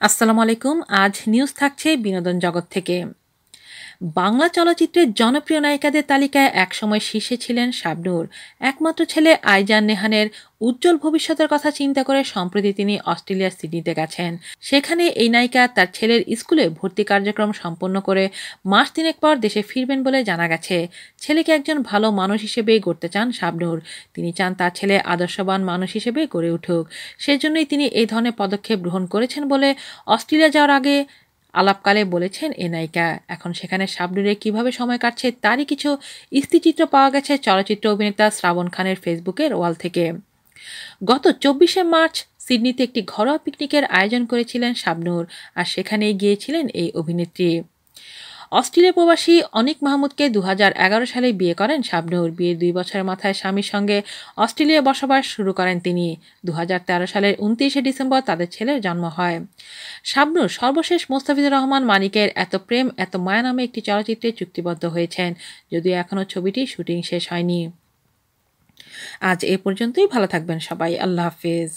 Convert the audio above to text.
আসসালামু আলাইকুম। আজ নিউজ থাকছে বিনোদন জগৎ থেকে। বাংলা চলচ্চিত্রের জনপ্রিয় নায়িকাদের তালিকায় একসময় শীর্ষে ছিলেন শাবনূর। একমাত্র ছেলে আইজান নেহানের উজ্জ্বল ভবিষ্যতের কথা চিন্তা করে সম্প্রতি তিনি অস্ট্রেলিয়ার সিডনিতে গেছেন। সেখানে এই নায়িকা তার ছেলের স্কুলে ভর্তি কার্যক্রম সম্পন্ন করে মাস তিনেক পর দেশে ফিরবেন বলে জানা গেছে। ছেলেকে একজন ভালো মানুষ হিসেবে গড়তে চান শাবনূর। তিনি চান তার ছেলে আদর্শবান মানুষ হিসেবে গড়ে উঠুক। সেজন্যই তিনি এই ধরনের পদক্ষেপ গ্রহণ করেছেন বলে অস্ট্রেলিয়া যাওয়ার আগে আলাপকালে বলেছেন এ নায়িকা। এখন সেখানে শাবনূরের কিভাবে সময় কাটছে তারই কিছু স্থিরচিত্র পাওয়া গেছে চলচ্চিত্র অভিনেতা শ্রাবণ খানের ফেসবুকের ওয়াল থেকে। গত ২৪শে মার্চ সিডনিতে একটি ঘরোয়া পিকনিকের আয়োজন করেছিলেন শাবনূর, আর সেখানেই গিয়েছিলেন এই অভিনেত্রী। অস্ট্রেলিয়া প্রবাসী অনিক মাহমুদকে ২০১১ সালে বিয়ে করেন শাবনূর। বিয়ের ২ বছরের মাথায় স্বামীর সঙ্গে অস্ট্রেলিয়ায় বসবাস শুরু করেন তিনি। ২০১৩ সালের ২৯শে ডিসেম্বর তাদের ছেলের জন্ম হয়। শাবনূর সর্বশেষ মোস্তাফিজুর রহমান মানিকের এত প্রেম এত মায়া নামে একটি চলচ্চিত্রে চুক্তিবদ্ধ হয়েছেন, যদিও এখনও ছবিটির শুটিং শেষ হয়নি। আজ এ পর্যন্তই। ভালো থাকবেন সবাই। আল্লাহ হাফেজ।